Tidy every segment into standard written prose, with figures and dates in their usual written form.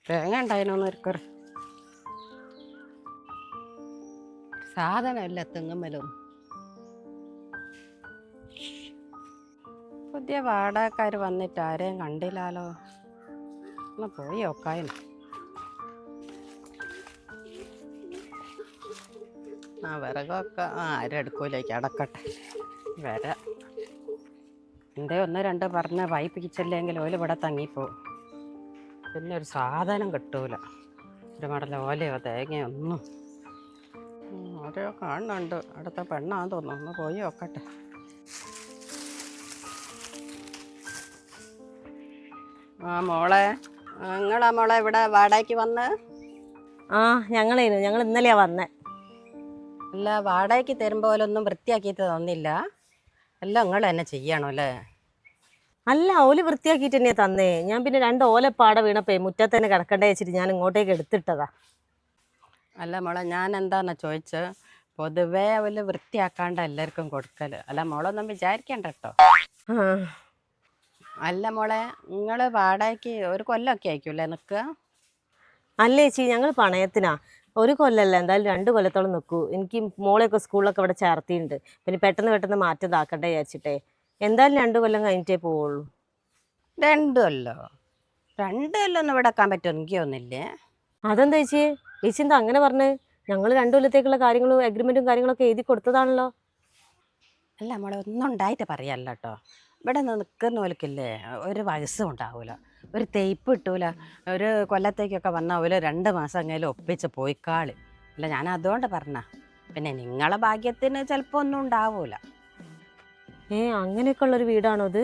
തേങ്ങ ഉണ്ടായിരുന്നൊന്നും ഒരു സാധനമല്ല തെങ്ങുമ്മലൊന്നും. പുതിയ വാടകക്കാർ വന്നിട്ട് ആരെയും കണ്ടില്ലാലോ. ഒന്ന് പോയി നോക്കായിരുന്നു. വിറകൊക്കെ ആരും എടുക്കൂലേക്ക് അടക്കട്ടെ. വരാം. എൻ്റെ ഒന്ന് രണ്ട് പറഞ്ഞ് വായിപ്പിച്ചില്ലെങ്കിൽ ഓല ഇവിടെ തങ്ങിപ്പോവും. പിന്നെ ഒരു സാധനം കിട്ടൂല. ഒരു മടല ഓലയോ തേങ്ങയോ ഒന്നും. ഓരോ കാണുന്നുണ്ട്. അടുത്ത പെണ്ണാന്ന് തോന്നുന്നു. ഒന്ന് പോയി നോക്കട്ടെ. മോളെ, നിങ്ങളാ മോളെ ഇവിടെ വാടകയ്ക്ക് വന്ന്? ഞങ്ങൾ ഇന്നലെയാ വന്നേ. അല്ല, വാടകയ്ക്ക് തരുമ്പോൾ പോലൊന്നും വൃത്തിയാക്കിയിട്ട് തന്നില്ല. എല്ലാം നിങ്ങൾ തന്നെ ചെയ്യണോ അല്ലേ? അല്ല, ഓല് വൃത്തിയാക്കിയിട്ട് തന്നെയാ തന്നേ. ഞാൻ പിന്നെ 2 ഓലപ്പാട വീണപ്പേ മുറ്റത്ത് തന്നെ കിടക്കണ്ടേ വെച്ചിട്ട് ഞാൻ ഇങ്ങോട്ടേക്ക് എടുത്തിട്ടതാ. അല്ല മോളെ, ഞാൻ എന്താണെന്ന് ചോദിച്ചത്, പൊതുവേ അവല് വൃത്തിയാക്കാണ്ട് എല്ലാവർക്കും കൊടുക്കല്. അല്ല മോളൊന്നും വിചാരിക്കണ്ട കേട്ടോ. അല്ല മോളെ, നിങ്ങൾ വാടകയ്ക്ക് ഒരു കൊല്ലമൊക്കെ ആയിരിക്കുമല്ലേ നിൽക്കുക? അല്ലേ ചേച്ചി, ഞങ്ങൾ പണയത്തിനാ. ഒരു കൊല്ലല്ല, എന്തായാലും 2 കൊല്ലത്തോളം നിൽക്കൂ. എനിക്ക് മോളെയൊക്കെ സ്കൂളിലൊക്കെ ഇവിടെ ചേർത്തിയിട്ടുണ്ട്. പിന്നെ പെട്ടെന്ന് മാറ്റം ഇതാക്കട്ടെ വിചാരിച്ചിട്ടേ. എന്തായാലും 2 കൊല്ലം കഴിഞ്ഞിട്ടേ പോവുള്ളൂ. 2 കൊല്ലോ? 2 കൊല്ലം ഒന്നും ഇവിടെ വെക്കാൻ പറ്റുമോ? എനിക്ക് തോന്നില്ലേ. അതെന്താ ചേച്ചി എന്താ അങ്ങനെ പറഞ്ഞത്? ഞങ്ങൾ 2 കൊല്ലത്തേക്കുള്ള കാര്യങ്ങളും അഗ്രിമെന്റും കാര്യങ്ങളൊക്കെ എഴുതി കൊടുത്തതാണല്ലോ. അല്ല മോളെ, ഒന്നും ഉണ്ടായിട്ട് പറയല്ല കേട്ടോ. ഇവിടെ നിൽക്കുന്ന പോലക്കില്ലേ ഒരു വയസ്സും ഉണ്ടാവില്ല, ഒരു തേയ്പ്പ് കിട്ടൂല. ഒരു കൊല്ലത്തേക്കൊക്കെ വന്നാൽ ഒരു 2 മാസം എങ്ങനെയും ഒപ്പിച്ച് പോയിക്കാളി. അല്ല, ഞാൻ അതുകൊണ്ട് പറഞ്ഞ. പിന്നെ നിങ്ങളെ ഭാഗ്യത്തിന് ചിലപ്പോൾ ഒന്നും ഉണ്ടാവൂല. അങ്ങനെയൊക്കെ ഉള്ളൊരു വീടാണോ ഇത്?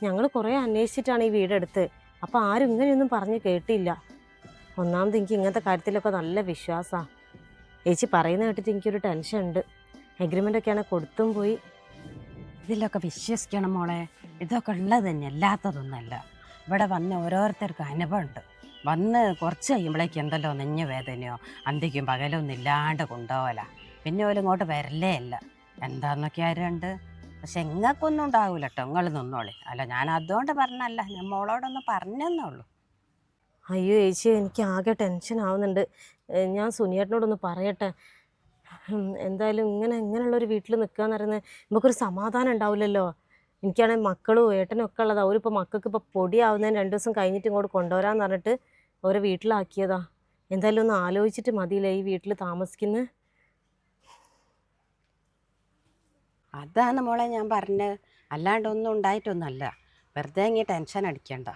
ഞങ്ങൾ കുറേ അന്വേഷിച്ചിട്ടാണ് ഈ വീടെടുത്ത്. അപ്പം ആരും ഇങ്ങനെയൊന്നും പറഞ്ഞ് കേട്ടില്ല. ഒന്നാമത് എനിക്ക് ഇങ്ങനത്തെ കാര്യത്തിലൊക്കെ നല്ല വിശ്വാസമാണ്. ചേച്ചി പറയുന്ന കേട്ടിട്ട് എനിക്കൊരു ടെൻഷൻ ഉണ്ട്. അഗ്രിമെൻ്റൊക്കെയാണ് കൊടുത്തും പോയി. ഇതിലൊക്കെ വിശ്വസിക്കണം മോളെ. ഇതൊക്കെ ഉള്ളത് തന്നെ, അല്ലാത്തതൊന്നല്ല. ഇവിടെ വന്ന് ഓരോരുത്തർക്കും അനുഭവമുണ്ട്. വന്ന് കുറച്ച് കഴിയുമ്പോഴേക്ക് എന്തല്ലോ നെഞ്ഞ് വേദനയോ അന്തിക്കും പകലൊന്നും ഇല്ലാണ്ട് കൊണ്ടുപോകല. പിന്നെ ഓല് ഇങ്ങോട്ട് വരലേ അല്ല. എന്താന്നൊക്കെ ആരുണ്ട്. പക്ഷെ എങ്ങൾക്കൊന്നും ഉണ്ടാവില്ല കേട്ടോ. നിങ്ങൾ നിന്നോളി. അല്ല, ഞാൻ അതുകൊണ്ട് പറഞ്ഞല്ല, ഞാൻ മോളോടൊന്ന് പറഞ്ഞെന്നുള്ളൂ. അയ്യോ ചേച്ചി, എനിക്ക് ആകെ ടെൻഷൻ ആവുന്നുണ്ട്. ഞാൻ സുനിയേട്ടനോടൊന്ന് പറയട്ടെ. എന്തായാലും ഇങ്ങനെയുള്ളൊരു വീട്ടിൽ നിൽക്കുക എന്ന് പറയുന്നത് നമുക്കൊരു സമാധാനം ഉണ്ടാവില്ലല്ലോ. എനിക്കാണെങ്കിൽ മക്കളും ഏട്ടനും ഒക്കെ ഉള്ളതാണ്. അവരിപ്പോൾ മക്കൾക്ക് ഇപ്പോൾ പൊടിയാവുന്നതിന് 2 ദിവസം കഴിഞ്ഞിട്ട് ഇങ്ങോട്ട് കൊണ്ടുവരാമെന്ന് പറഞ്ഞിട്ട് ഓരോ വീട്ടിലാക്കിയതാ. എന്തായാലും ഒന്ന് ആലോചിച്ചിട്ട് മതിയില്ലേ ഈ വീട്ടിൽ താമസിക്കുന്നത്. അതാണ് മോളെ ഞാൻ പറഞ്ഞത്. അല്ലാണ്ടൊന്നും ഉണ്ടായിട്ടൊന്നുമല്ല. വെറുതെ ഇങ്ങനെ ടെൻഷൻ അടിക്കണ്ട.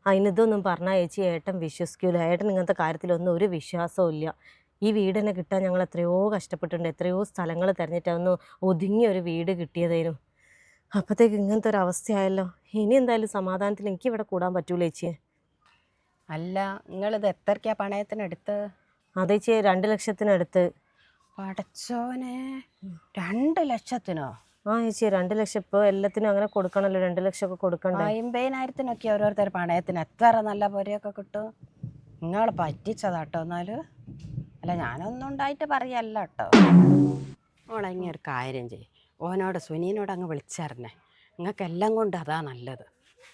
അതിനിതൊന്നും പറഞ്ഞാൽ ചേച്ചി ഏട്ടൻ വിശ്വസിക്കൂല. ഏട്ടൻ ഇങ്ങനത്തെ കാര്യത്തിലൊന്നും ഒരു വിശ്വാസവും ഇല്ല. ഈ വീട് തന്നെ കിട്ടാൻ ഞങ്ങൾ എത്രയോ കഷ്ടപ്പെട്ടിട്ടുണ്ട്. എത്രയോ സ്ഥലങ്ങൾ തിരഞ്ഞിട്ടൊന്ന് ഒതുങ്ങിയ ഒരു വീട് കിട്ടിയതായിരുന്നു. അപ്പോഴത്തേക്ക് ഇങ്ങനത്തെ ഒരു അവസ്ഥയായല്ലോ. ഇനി എന്തായാലും സമാധാനത്തിൽ എനിക്ക് ഇവിടെ കൂടാൻ പറ്റൂല ചേച്ചി. അല്ല, നിങ്ങളിത് എത്രയ്ക്കാ പണയത്തിനെടുത്ത്? അതേ ചേച്ചി 2 ലക്ഷത്തിനടുത്ത്. പടച്ചോനെ, 2 ലക്ഷത്തിനോ? ചേച്ചി 2 ലക്ഷം. ഇപ്പോൾ എല്ലാത്തിനും അങ്ങനെ കൊടുക്കണമല്ലോ, 2 ലക്ഷമൊക്കെ കൊടുക്കണ്ടേ. 50,000-നൊക്കെ ഓരോരുത്തർ പണയത്തിന് എത്ര നല്ല പൊരയൊക്കെ കിട്ടും. നിങ്ങൾ പറ്റിച്ചതാട്ടോ എന്നാലും. അല്ല, ഞാനൊന്നും ഉണ്ടായിട്ട് പറയല്ല കേട്ടോ. മോളെങ്ങി ഒരു കാര്യം ചെയ്യും, ഓനോട് സുനീനോട് അങ്ങ് വിളിച്ചറിഞ്ഞേ. നിങ്ങൾക്ക് എല്ലാം കൊണ്ട് അതാ നല്ലത്.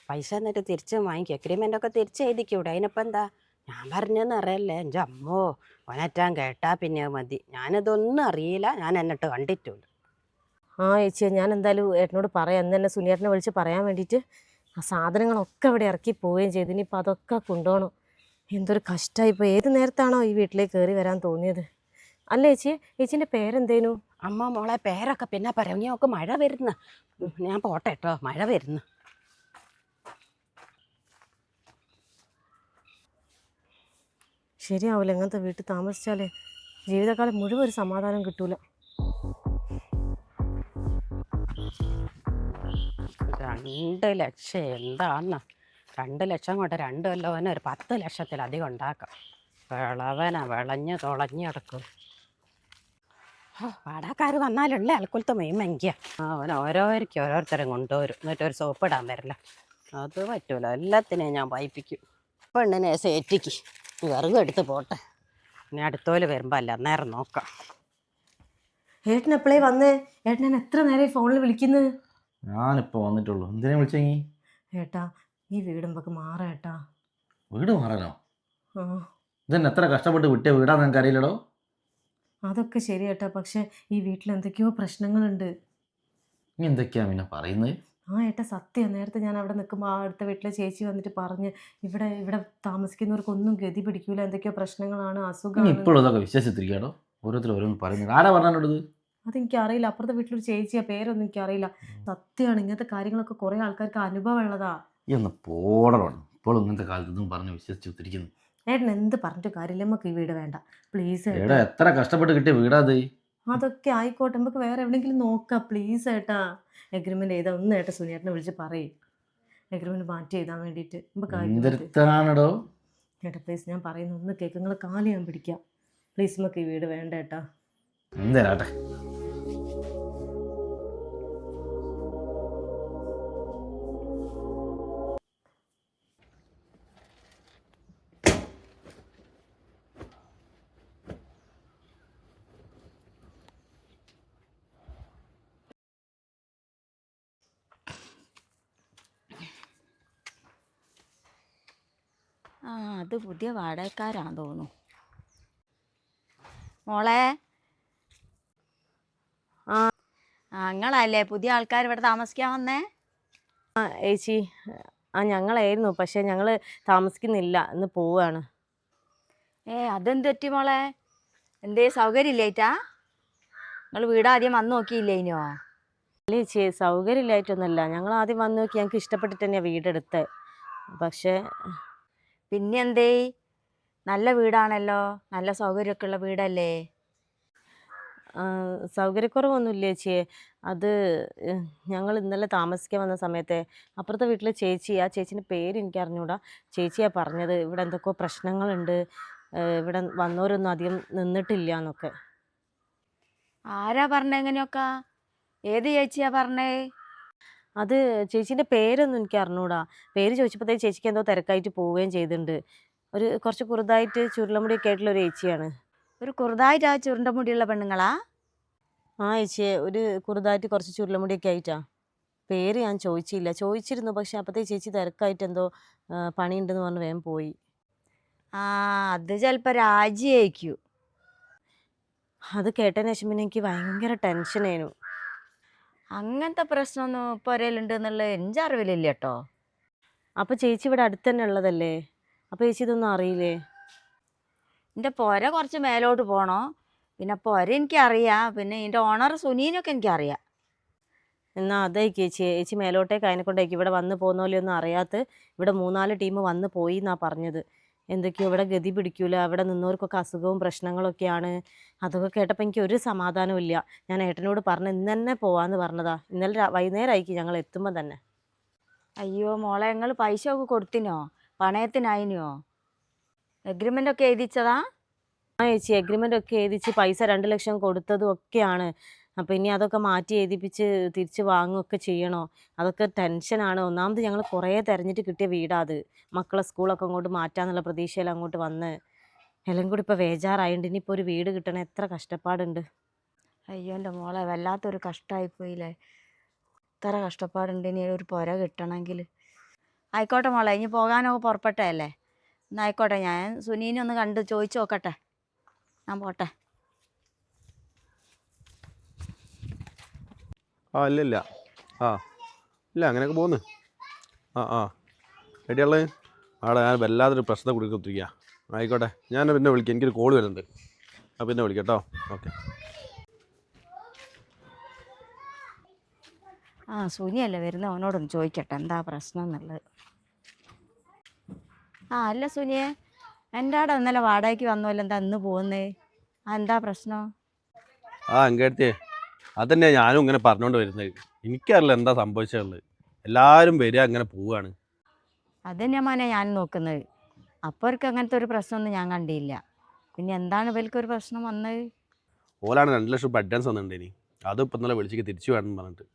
പൈസ എന്നിട്ട് തിരിച്ച് വാങ്ങിക്കും. എഗ്രിമെൻ്റൊക്കെ തിരിച്ച് എഴുതിക്കൂടെ? അതിനിപ്പോൾ എന്താ? ഞാൻ പറഞ്ഞെന്ന് അറിയല്ലേ എൻ്റെ അമ്മോ. ഓനറ്റാൻ കേട്ടാ പിന്നെ മതി. ഞാനിതൊന്നും അറിയില്ല, ഞാൻ എന്നിട്ട് കണ്ടിട്ടുള്ളൂ. ചേച്ചി, ഞാൻ എന്തായാലും ഏട്ടനോട് പറയാം. എന്ന് തന്നെ സുനിയേട്ടനെ വിളിച്ച് പറയാൻ വേണ്ടിയിട്ട്. ആ സാധനങ്ങളൊക്കെ ഇവിടെ ഇറക്കി പോവുകയും ചെയ്തു. ഇനിയിപ്പോൾ അതൊക്കെ കൊണ്ടുപോകണം. എന്തൊരു കഷ്ടമായിപ്പോൾ. ഏത് നേരത്താണോ ഈ വീട്ടിലേക്ക് കയറി വരാൻ തോന്നിയത്? അല്ല ചേച്ചീൻ്റെ പേരെന്തേനു? അമ്മ മോളെ, പേരൊക്കെ പിന്നെ പറയാം. ഇനി ഒക്കെ മഴ വരുന്നു. ഞാൻ പോട്ടെ കേട്ടോ, മഴ വരുന്നു. ശരിയാവില്ല ഇങ്ങനത്തെ വീട്ടിൽ താമസിച്ചാലേ. ജീവിതകാലം മുഴുവൻ ഒരു സമാധാനം കിട്ടൂല. 2 ലക്ഷം എന്താന്ന്? 2 ലക്ഷം കൊണ്ട് 2 കൊല്ലം ഒരു 10 ലക്ഷത്തിലധികം ഉണ്ടാക്കാം. വിളഞ്ഞ് തുളഞ്ഞ് കിടക്കും. വാടകക്കാർ വന്നാലുള്ള അൽക്കുലത്ത് മെയ്മെങ്കിയ അവൻ ഓരോരുത്തരും കൊണ്ടുവരും. എന്നിട്ടൊരു സോപ്പ് ഇടാൻ വരില്ല. അത് പറ്റൂല. എല്ലാത്തിനെയും ഞാൻ വായിപ്പിക്കും. പെണ്ണിനെ സേറ്റിക്ക് വിറക് എടുത്ത് പോട്ടെ. ഇനി അടുത്തോല് വരുമ്പോൾ അല്ല, അന്നേരം നോക്കാം. ഏട്ടൻ എപ്പോഴേ വന്നേ? ഏട്ടൻ എത്ര നേരം ഫോണിൽ വിളിക്കുന്നത്? ഞാനിപ്പോൾ വന്നിട്ടുള്ളൂ. എന്തിനാ വിളിച്ചെങ്കി? ഏട്ടാ, ഈ വീടുമ്പക്ക് മാറാ ഏട്ടാ. വീട് മാറാനോ? ആ ഇതന്നെ എത്ര കഷ്ടപ്പെട്ട് വിട്ടിയ വീടാന്ന് എനിക്ക് അറിയില്ലടോ. അതൊക്കെ ശരിയേട്ടാ, പക്ഷെ ഈ വീട്ടിൽ എന്തൊക്കെയോ പ്രശ്നങ്ങളുണ്ട്. നീ എന്തൊക്കെയാ പിന്നെ പറയുന്നത്? ആ ഏട്ടാ സത്യം, നേരത്തെ ഞാൻ അവിടെ നിൽക്കുമ്പോൾ ആ അടുത്ത വീട്ടിലെ ചേച്ചി വന്നിട്ട് പറഞ്ഞ് ഇവിടെ ഇവിടെ താമസിക്കുന്നവർക്കൊന്നും ഗതി പിടിക്കൂല, എന്തൊക്കെയോ പ്രശ്നങ്ങളാണ്, നീ അസുഖമാണ്. ഇപ്പോഴും ഇതൊക്കെ വിശ്വസിച്ചിരിക്കാടോ? ഓരോരുത്തർ ഓരോന്ന് പറയുന്നത് ആരാ പറഞ്ഞോട് ഇത്? അതെനിക്കറിയില്ല, അപ്പുറത്തെ വീട്ടിലൊരു ചേച്ചിയാ, പേരൊന്നും എനിക്കറിയില്ല. സത്യമാണ്, ഇങ്ങനത്തെ കാര്യങ്ങളൊക്കെ കുറേ ആൾക്കാർക്ക് അനുഭവം ഉള്ളതാ. ഈ ഒന്ന് പോടണം. ഇപ്പോഴും ഇങ്ങനത്തെ കാലത്ത് ഇതും പറഞ്ഞ് വിശ്വസിച്ച് കുത്തിരിക്കുന്നു. ഏട്ടൻ എന്ത് പറഞ്ഞിട്ട് കാര്യമില്ല, നമുക്ക് ഈ വീട് വേണ്ട പ്ലീസ് എടാ ഏട്ടാ. എത്ര കഷ്ടപ്പെട്ട് കിട്ടിയ വീടാത്. അതൊക്കെ ആയിക്കോട്ടെ, നമുക്ക് വേറെ എവിടെയെങ്കിലും നോക്കാം പ്ലീസ് ഏട്ടാ. എഗ്രിമെന്റ് ചെയ്താൽ ഒന്ന് ഏട്ടാ സുനിയേട്ടനെ വിളിച്ച് പറയും, എഗ്രിമെന്റ് മാറ്റി എഴുതാൻ വേണ്ടിയിട്ട്. നമുക്ക് എഗ്രിമെന്റ് എന്തൊരുത്താണടോ? ഏട്ടാ പ്ലീസ്, ഞാൻ പറയുന്ന ഒന്ന് കേൾക്ക്, നിങ്ങൾ കാല് ഞാൻ പിടിക്കാം പ്ലീസ്, നമുക്ക് ഈ വീട് വേണ്ട ഏട്ടാ. എന്തേരാട്ടെ. ആ അത് പുതിയ വാടകക്കാരാന്ന് തോന്നുന്നു. മോളെ, ആ നിങ്ങളല്ലേ പുതിയ ആൾക്കാർ ഇവിടെ താമസിക്കാൻ വന്നേ? ചേച്ചി, ഞങ്ങളായിരുന്നു, പക്ഷേ ഞങ്ങൾ താമസിക്കുന്നില്ല, ഇന്ന് പോവുകയാണ്. അതെന്ത് പറ്റി മോളെ? എന്തേ സൗകര്യമില്ലേറ്റാ? നിങ്ങൾ വീട് ആദ്യം വന്ന് നോക്കിയില്ലേ ഇനിയോ? അല്ല ചേച്ചി, സൗകര്യമില്ലായിട്ടൊന്നുമല്ല, ഞങ്ങൾ ആദ്യം വന്ന് നോക്കി, ഞങ്ങൾക്ക് ഇഷ്ടപ്പെട്ടിട്ട് തന്നെയാണ് വീടെടുത്തത്. പക്ഷേ പിന്നെ എന്തേ? നല്ല വീടാണല്ലോ, നല്ല സൗകര്യമൊക്കെ ഉള്ള വീടല്ലേ? സൗകര്യക്കുറവൊന്നുമില്ല ചേച്ചിയെ. അത് ഞങ്ങൾ ഇന്നലെ താമസിക്കാൻ വന്ന സമയത്തെ അപ്പുറത്തെ വീട്ടിലെ ചേച്ചി, ആ ചേച്ചീൻ്റെ പേര് എനിക്ക് അറിഞ്ഞൂടാ, ചേച്ചിയാണ് പറഞ്ഞത് ഇവിടെ എന്തൊക്കെയോ പ്രശ്നങ്ങളുണ്ട്, ഇവിടെ വന്നവരൊന്നും അധികം നിന്നിട്ടില്ല എന്നൊക്കെ. ആരാ പറഞ്ഞേ എങ്ങനെയൊക്കെ? ഏത് ചേച്ചിയാ പറഞ്ഞേ? അത് ചേച്ചീൻ്റെ പേരൊന്നും എനിക്ക് അറിഞ്ഞൂടാ. പേര് ചോദിച്ചപ്പോഴത്തേക്ക് ചേച്ചിക്ക് എന്തോ തിരക്കായിട്ട് പോവുകയും ചെയ്തിട്ടുണ്ട്. ഒരു കുറച്ച് കുറുതായിട്ട് ചുരുളമുടിയൊക്കെ ആയിട്ടുള്ള ഒരു ചേച്ചിയാണ്. ഒരു കുറുതായിട്ട് ആ ചുരുണ്ട മുടിയുള്ള പെണ്ണുങ്ങളാ? ആ ചേച്ചിയെ, ഒരു കുറുതായിട്ട് കുറച്ച് ചുരുളമുടിയൊക്കെ ആയിട്ടാ. പേര് ഞാൻ ചോദിച്ചില്ല, ചോദിച്ചിരുന്നു, പക്ഷെ അപ്പോഴത്തേക്ക് ചേച്ചി തിരക്കായിട്ട് എന്തോ പണിയുണ്ടെന്ന് പറഞ്ഞ് വേഗം പോയി. ആ അത് ചിലപ്പോൾ രാജിയായിരിക്കും. അത് കേട്ടതിന് ശേഷം പിന്നെ എനിക്ക് ഭയങ്കര ടെൻഷനായിരുന്നു. അങ്ങനത്തെ പ്രശ്നമൊന്നും ഇപ്പോൾ ഒരേലുണ്ട് എന്നുള്ളത് എൻ്റെ അറിവിലില്ല കേട്ടോ. അപ്പോൾ ചേച്ചി ഇവിടെ അടുത്ത് തന്നെ ഉള്ളതല്ലേ, അപ്പോൾ ചേച്ചി ഇതൊന്നും അറിയില്ലേ? എൻ്റെ പുര കുറച്ച് മേലോട്ട് പോകണോ, പിന്നെ പുര എനിക്കറിയാം, പിന്നെ ഇതിൻ്റെ ഓണർ സുനീനൊക്കെ എനിക്കറിയാം. എന്നാൽ അതായിരിക്കും ചേച്ചി, ചേച്ചി മേലോട്ടേക്ക് അതിനെക്കൊണ്ടേക്ക് ഇവിടെ വന്ന് പോകുന്ന പോലെയൊന്നും അറിയാത്ത ഇവിടെ 3-4 ടീം വന്ന് പോയി എന്നാണ് പറഞ്ഞത്. എന്തൊക്കെയോ ഇവിടെ ഗതി പിടിക്കൂല, അവിടെ നിന്നവർക്കൊക്കെ അസുഖവും പ്രശ്നങ്ങളൊക്കെയാണ്. അതൊക്കെ കേട്ടപ്പോൾ എനിക്ക് ഒരു സമാധാനവും ഇല്ല. ഞാൻ ഏട്ടനോട് പറഞ്ഞ് ഇന്ന് തന്നെ പോവാമെന്ന് പറഞ്ഞതാ. ഇന്നലെ വൈകുന്നേരമായിരിക്കും ഞങ്ങൾ എത്തുമ്പോൾ തന്നെ. അയ്യോ മോളെ, നിങ്ങൾ പൈസ ഒക്കെ കൊടുത്തിനോ? പണയത്തിനായിനോ? എഗ്രിമെൻ്റ് ഒക്കെ എഴുതിച്ചതാ? ആ ചേച്ചി, എഗ്രിമെൻ്റ് ഒക്കെ എഴുതിച്ച് പൈസ 2 ലക്ഷം കൊടുത്തതും ഒക്കെയാണ്. അപ്പോൾ ഇനി അതൊക്കെ മാറ്റി എഴുതിപ്പിച്ച് തിരിച്ച് വാങ്ങുകയൊക്കെ ചെയ്യണോ? അതൊക്കെ ടെൻഷനാണ്. ഒന്നാമത് ഞങ്ങൾ കുറേ തിരഞ്ഞിട്ട് കിട്ടിയ വീടാ അത്. മക്കളെ സ്കൂളൊക്കെ അങ്ങോട്ട് മാറ്റാന്നുള്ള പ്രതീക്ഷയിൽ അങ്ങോട്ട് വന്ന് എല്ലാം കൂടി ഇപ്പോൾ ബേജാറായിട്ടുണ്ട്. ഇനിയിപ്പോൾ ഒരു വീട് കിട്ടണം, എത്ര കഷ്ടപ്പാടുണ്ട്. അയ്യോ എൻ്റെ മോളെ, വല്ലാത്തൊരു കഷ്ടമായിപ്പോയില്ലേ. ഇത്ര കഷ്ടപ്പാടുണ്ട് ഇനി ഒരു പുര കിട്ടണമെങ്കിൽ. ആയിക്കോട്ടെ മോളെ, ഇനി പോകാനൊക്കെ പുറപ്പെട്ടല്ലേ? എന്നാൽ ആയിക്കോട്ടെ, ഞാൻ സുനീനെ ഒന്ന് കണ്ട് ചോദിച്ചു നോക്കട്ടെ. ഞാൻ പോട്ടെ. ഇല്ല ഇല്ല അങ്ങനെയൊക്കെ പോകുന്നു. എടിയുള്ളത് ആടെ ഞാൻ വല്ലാത്തൊരു പ്രശ്നം കൊടുത്തിരിക്കുക. ആയിക്കോട്ടെ, ഞാൻ പിന്നെ വിളിക്കാം, എനിക്കൊരു കോൾ വരുന്നുണ്ട്. പിന്നെ വിളിക്കാം കേട്ടോ. ഓക്കെ. സുനിയല്ലേ വരുന്നത്, അവനോടൊന്ന് ചോദിക്കട്ടെ എന്താ പ്രശ്നം എന്നുള്ളത്. അല്ല സുനിയെ, എൻ്റെ അവിടെ ഇന്നലെ വാടകയ്ക്ക് വന്നല്ലോ, എന്താ ഇന്ന് പോകുന്നേ? എന്താ പ്രശ്നം? എങ്കേടത്തേ, അതന്നെ ഞാനും ഇങ്ങനെ പറഞ്ഞുകൊണ്ട് വരുന്നത്. എനിക്കറിയില്ല എന്താ സംഭവിച്ചുള്ളത്. എല്ലാവരും വരിക അങ്ങനെ പോവുകയാണ്. അതന്നെ മോനെ ഞാൻ നോക്കുന്നത്. അപ്പോൾ അവർക്ക് അങ്ങനത്തെ ഒരു പ്രശ്നമൊന്നും ഞാൻ കണ്ടില്ല. പിന്നെ എന്താണ് ഇവൽക്കൊരു പ്രശ്നം വന്നത്? ഓലാണ് 2 ലക്ഷം അഡ്വാൻസ് വന്നിട്ടുണ്ടേനി. അതും ഇപ്പം ഇന്നലെ വിളിച്ചിട്ട് തിരിച്ചു വേണമെന്ന് പറഞ്ഞിട്ട്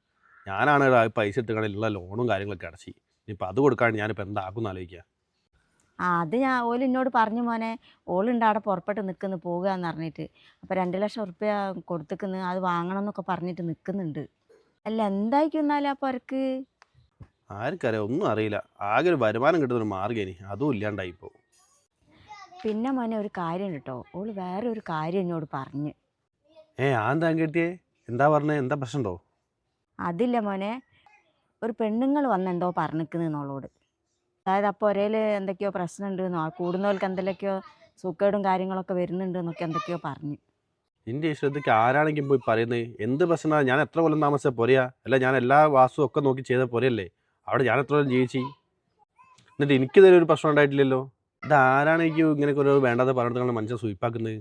ഞാനാണ് പൈസ എടുത്തുകൊണ്ടുള്ള ലോണും കാര്യങ്ങളൊക്കെ അടച്ചി. ഇനിയിപ്പോൾ അത് കൊടുക്കാണ്ട് ഞാനിപ്പോൾ എന്താക്കുമെന്ന് ആലോചിക്കുക. അത് ഓല് എന്നോട് പറഞ്ഞു മോനെ, ഓളുണ്ട് അവിടെ പുറപ്പെട്ട് നിൽക്കുന്നു പോകുക എന്ന് പറഞ്ഞിട്ട്. അപ്പോൾ 2 ലക്ഷം ഉറുപ്പ്യ കൊടുത്തിക്കുന്നു, അത് വാങ്ങണം എന്നൊക്കെ പറഞ്ഞിട്ട് നിൽക്കുന്നുണ്ട്. അല്ല എന്തായിരിക്കും എന്നാലും അപ്പോൾ അവർക്ക്? ആർക്കറിയാം, ഒന്നും അറിയില്ല. ആകെ ഒരു വരുമാനം കിട്ടുന്നൊരു മാർഗ്ഗം ഇനി അതും ഇല്ലാണ്ടായിപ്പോൾ. പിന്നെ മോനെ ഒരു കാര്യം കേട്ടോ, ഓള് വേറെ ഒരു കാര്യം എന്നോട് പറഞ്ഞ്. ആന്താ കേട്ടിയേ? എന്താ പറഞ്ഞേ? എന്താ പ്രശ്നമുണ്ടോ? അതില്ല മോനെ, ഒരു പെണ്ണുങ്ങൾ വന്ന് എന്തോ പറഞ്ഞിരിക്കുന്നോളോട്. അതായത് അപ്പോൾ ഒരേൽ എന്തൊക്കെയോ പ്രശ്നമുണ്ടെന്നോ, കൂടുന്നവർക്ക് എന്തെല്ലാമൊക്കെയോ സുഖേടും കാര്യങ്ങളൊക്കെ വരുന്നുണ്ടെന്നൊക്കെ എന്തൊക്കെയോ പറഞ്ഞു. എൻ്റെ ഇഷ്ടത്തേക്ക് ആരാണെങ്കിലും പോയി പറയുന്നത് എന്ത് പ്രശ്നമാണ്? ഞാൻ എത്ര കൊല്ലം താമസിച്ച പോരെയാ? അല്ല ഞാൻ എല്ലാ വാസ്തുവും ഒക്കെ നോക്കി ചെയ്ത പോരെയല്ലേ? അവിടെ ഞാൻ എത്ര കൊല്ലം ജീവിച്ചു, എന്നിട്ട് എനിക്കിതൊരു ഒരു പ്രശ്നം ഉണ്ടായിട്ടില്ലല്ലോ. ഇതാരാണ് എനിക്ക് ഇങ്ങനെയൊക്കെ ഒരു വേണ്ടാതെ പറഞ്ഞിട്ട് മനുഷ്യൻ സൂയിപ്പാക്കുന്നത്?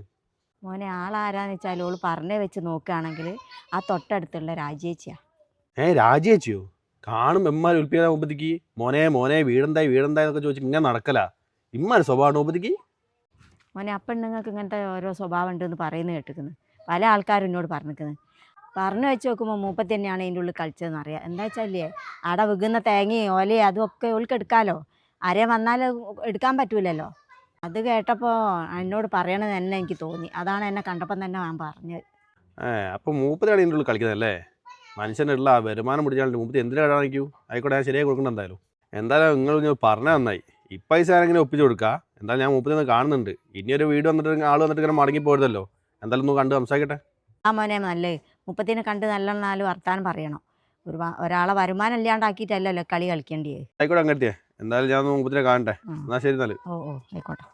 മോനെ ആളാരാന്ന് വെച്ചാൽ ഓള് പറഞ്ഞേ വെച്ച് നോക്കുകയാണെങ്കിൽ ആ തൊട്ടടുത്തുള്ള രാജേച്ചിയാ. രാജിവെച്ചിയോ? കാണും എമ്മാര് ഉൽപ്പിക്കാൻ ഉപതിക്ക് മോനെ മോനെ വീടെന്തായി വീടെന്തായി എന്നൊക്കെ ചോദിച്ചു ഇങ്ങനെ നടക്കല. ഇമ്മാര് സ്വഭാവമാണ് ഉപതിക്ക്. മോനെ ആ പെണ്ണുങ്ങൾക്ക് ഇങ്ങനത്തെ ഓരോ സ്വഭാവം ഉണ്ടെന്ന് പറയുന്നത് കേട്ടിരിക്കുന്നു. പല ആൾക്കാരും എന്നോട് പറഞ്ഞിരിക്കുന്നത്. പറഞ്ഞു വെച്ച് നോക്കുമ്പോൾ മൂപ്പത്തി തന്നെയാണ് അതിൻ്റെ ഉള്ളിൽ കളിച്ചതെന്ന് അറിയാം. എന്താ വെച്ചാലേ അവിടെ വിൽക്കുന്ന തേങ്ങയും ഓലയും അതുമൊക്കെ ഓൾക്ക് എടുക്കാമല്ലോ. ആരെയും വന്നാൽ എടുക്കാൻ പറ്റൂലല്ലോ. അത് കേട്ടപ്പോൾ എന്നോട് പറയണത് തന്നെ എനിക്ക് തോന്നി. അതാണ് എന്നെ കണ്ടപ്പം തന്നെ ഞാൻ പറഞ്ഞത്. അപ്പം മൂപ്പത്തിയാണ് ഇതിൻ്റെ ഉള്ളിൽ കളിക്കുന്നതല്ലേ? മനുഷ്യനുള്ള വരുമാനം പിടിച്ചാൽ മൂപ്പത്തി എന്തിനാണിക്കൂ? ആയിക്കോട്ടെ, ഞാൻ ശരിയായി കൊടുക്കണം. എന്തായാലും നിങ്ങൾ പറഞ്ഞാൽ നന്നായി. ഈ പൈസ ആരെങ്കിലും ഒപ്പിച്ച് കൊടുക്കുക. എന്തായാലും ഞാൻ മൂപ്പത്തി ഒന്ന് കാണുന്നുണ്ട്. ഇനിയൊരു വീട് വന്നിട്ട് ആൾ വന്നിട്ട് ഇങ്ങനെ മടങ്ങി പോരുതല്ലോ. എന്തായാലും ഒന്ന് കണ്ട് സംസാരിക്കട്ടെ. ആ മോനെ നല്ലേ, മുപ്പത്തിനെ കണ്ട് നല്ല നാല് വർത്താനം പറയണം. ഒരാളെ വരുമാനം ഇല്ലാണ്ടാക്കിയിട്ടല്ലല്ലോ കളി കളിക്കേണ്ടി. ആയിക്കോട്ടെ, അങ്ങനത്തെ എന്തായാലും ഞാൻ മൂപ്പത്തിനെ കാണട്ടെ. എന്നാൽ ശരി. എന്നാല് ഓ ആയിക്കോട്ടെ.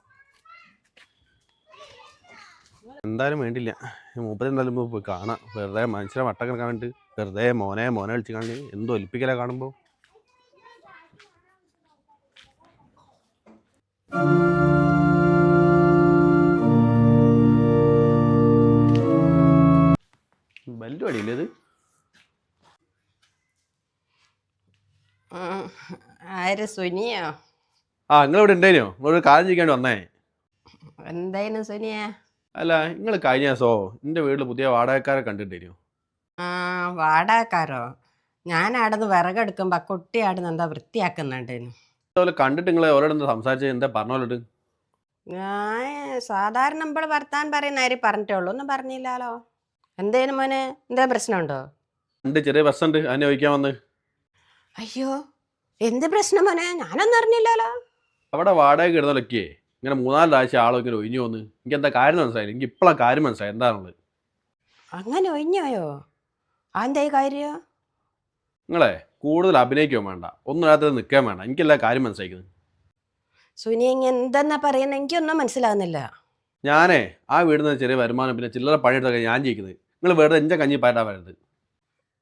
എന്തായാലും വേണ്ടില്ല, മൂപ്പത്തി എന്തായാലും പോയി കാണാം. വെറുതെ മനുഷ്യരെ വട്ടം കിടക്കാൻ വേണ്ടി വെറുതെ മോനെ മോനെ വിളിച്ച് കാണി എന്തോ ഒലിപ്പിക്കല കാണുമ്പോൾ. ബെല്ല് പടിയില്ലേ ഇത്? ആര് സുനിയോ? നിങ്ങളിവിടെ ഉണ്ടായിനോ? നിങ്ങളൊരു കാര്യം ചെയ്യാണ്ട് വന്നേ. എന്തായിരുന്നു സുനിയ? അല്ല, നിങ്ങൾ കഴിഞ്ഞ ദിവസോ എൻ്റെ വീട്ടിൽ പുതിയ വാടകക്കാരെ കണ്ടിട്ടുണ്ടോ? ആ, വാടകക്കാരോ? ഞാൻ ആടുന്ന് വിറകെടുക്കുമ്പോ കുട്ടി ആടുന്ന് എന്താ വൃത്തിയാക്കുന്നുണ്ടേനു. അതുപോലെ കണ്ടിട്ട് നിങ്ങൾ ഓരോട് എന്താ സംസാരിച്ചത്? എന്താ പറഞ്ഞോട്ട്? ഞാൻ സാധാരണ നമ്മൾ വർത്താൻ പറയുന്ന ആര് പറഞ്ഞിട്ടേ ഉള്ളൂ, ഒന്നും പറഞ്ഞില്ലാലോ. എന്തേനും മോനെ, എന്താ പ്രശ്നമുണ്ടോ? ഉണ്ട്, ചെറിയ പ്രശ്നമുണ്ട്. അതിനെ ചോദിക്കാൻ വന്ന്. അയ്യോ, എന്ത് പ്രശ്നം മോനെ? ഞാനൊന്നും അറിഞ്ഞില്ലാലോ. അവിടെ വാടക ഇടുന്നതൊക്കെ ഇങ്ങനെ 3-4 ആഴ്ച ആളോ ഇങ്ങനെ ഒഴിഞ്ഞു പോന്ന്. എനിക്ക് എന്താ കാര്യം മനസ്സിലായില്ല. എനിക്ക് ഇപ്പോഴാണ് കാര്യം മനസ്സിലായി എന്താണുള്ളത്. അങ്ങനെ ഒഴിഞ്ഞോയോ? അതെന്താ കാര്യം? നിങ്ങളെ കൂടുതൽ അഭിനയിക്കുകയും വേണ്ട, ഒന്നും രാത്രി നിൽക്കാൻ വേണ്ട. എനിക്കെല്ലാ കാര്യം മനസ്സിലാക്കുന്നത്. സുനി എന്തെന്നാ പറയുന്നത്? എനിക്കൊന്നും മനസ്സിലാകുന്നില്ല. ഞാനേ ആ വീടിൽ നിന്ന് ചെറിയ വരുമാനം പിന്നെ ചില്ലറ പണിയെടുത്തൊക്കെ ഞാൻ ജീവിക്കുന്നത്. നിങ്ങൾ വെറുതെ എൻ്റെ കഞ്ഞി പാറ്റാൻ വരരുത്.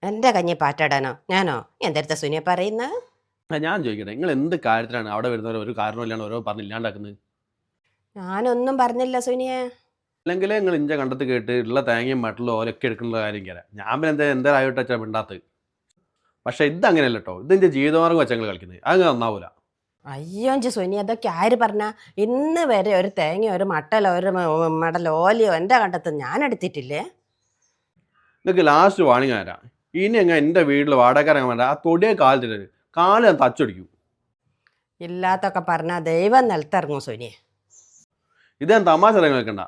എൻ്റെ കഞ്ഞി പാറ്റാടാനോ ഞാനോ? എന്തെടുത്ത സുനിയെ പറയുന്നത്? ഞാൻ ചോദിക്കട്ടെ, നിങ്ങൾ എന്ത് കാര്യത്തിലാണ് അവിടെ വരുന്നവർ ഒരു കാരണമില്ലാണ്ട് ഓരോ പറഞ്ഞ് ഇല്ലാണ്ടാക്കുന്നത്? ഞാനൊന്നും പറഞ്ഞില്ല സുനിയെ. അല്ലെങ്കിൽ നിങ്ങൾ ഇഞ്ച കണ്ടത്ത് കേട്ട് ഉള്ള തേങ്ങയും മറ്റുള്ള ഓരൊക്കെ എടുക്കുന്ന കാര്യം കയറാം. ഞാൻ പിന്നെ എന്തായാലും വെച്ചാൽ മിണ്ടാത്തത്. പക്ഷേ ഇതങ്ങനെയല്ല കേട്ടോ. ഇതിൻ്റെ ജീവിതമാർഗ്ഗം വെച്ചാൽ നിങ്ങൾ കളിക്കുന്നത്. അത് നന്നാവൂല. അയ്യോ സുനി, അതൊക്കെ ആര് പറഞ്ഞ? ഇന്ന് വരെ ഒരു തേങ്ങയോ ഒരു മട്ടലോ ഒരു മടലോ ഓലയോ എൻ്റെ കണ്ടത്ത് ഞാൻ എടുത്തിട്ടില്ലേ. നിങ്ങൾക്ക് ലാസ്റ്റ് വാണിംഗ് തരാം. ഇനി എങ്ങനെ എൻ്റെ വീട്ടിൽ വാടകക്കാരൻ വേണ്ട, ആ തൊടിയെ കാലിട്ടിട്ട് കാല് ഞാൻ തച്ചൊടിക്കും. ഇല്ലാത്തൊക്കെ പറഞ്ഞാൽ ദൈവം നിലത്തിറങ്ങും സുനിയെ. ഇത് ഞാൻ തമാശ നിൽക്കണ്ട.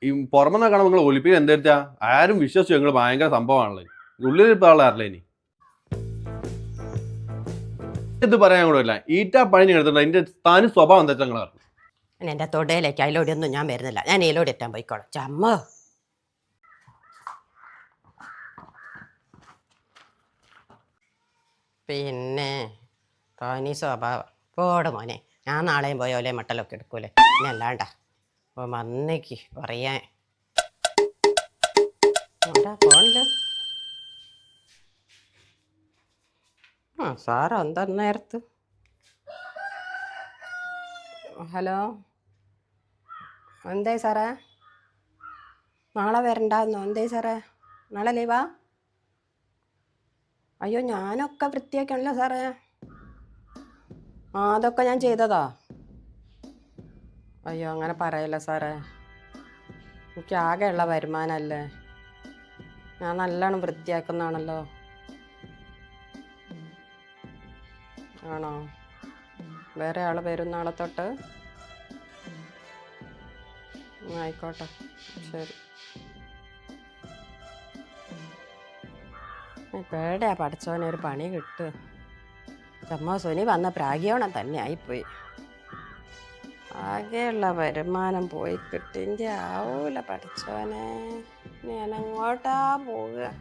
ഈ പുറമെന്ന് കാണുമ്പോൾ നിങ്ങൾ ഒലിപ്പിക്കാൻ എന്താ ആരും വിശ്വസിച്ചു നിങ്ങൾ ഭയങ്കര സംഭവമാണല്ലോ. ഉള്ളിലിപ്പോൾ ആളറില്ല. ഇനി ഇത് പറയാൻ കൂടെ ഇല്ല. ഈറ്റാ പണി എടുത്തിട്ടുണ്ട്. അതിൻ്റെ തനി സ്വഭാവം എന്താ നിങ്ങൾ അറിഞ്ഞു? എൻ്റെ തൊടയിലേക്ക് അതിലോടിയൊന്നും ഞാൻ വരുന്നില്ല. ഞാൻ ഇതിലോടി എത്താൻ പോയിക്കോളാം. ചമ്മ പിന്നെ തോന്നി സ്വഭാവം പോട് മോനെ. ഞാൻ നാളെയും പോയോലെ മട്ടലൊക്കെ എടുക്കൂലേ. പിന്നെ അല്ലാണ്ട അപ്പോൾ വന്നേക്ക് പറയാൻ ഫോണില്. സാറോ എന്താ നേരത്ത്? ഹലോ, എന്തായി സാറേ? നാളെ വരണ്ടാന്നോ? എന്തായി സാറേ, നാളെ ലീവാ? അയ്യോ, ഞാനൊക്കെ വൃത്തിയാക്കണല്ലോ സാറേ. അതൊക്കെ ഞാൻ ചെയ്തതാ. അയ്യോ, അങ്ങനെ പറയല്ല സാറേ. എനിക്ക് ആകെയുള്ള വരുമാനമല്ലേ. ഞാൻ നല്ലോണം വൃത്തിയാക്കുന്നതാണല്ലോ. ആണോ? വേറെ ആൾ വരും നാളെ തൊട്ട്? ആയിക്കോട്ടെ, ശരി. പേടിയാ പഠിച്ചവനെ ഒരു പണി കിട്ടുക. ചമ്മ സുനി വന്ന പ്രാഗിയോണം തന്നെ ആയിപ്പോയി. ആകെയുള്ള വരുമാനം പോയി കിട്ടിയെങ്കിൽ ആവൂല പഠിച്ചവനെ. ഞാൻ അങ്ങോട്ടാ പോവുക.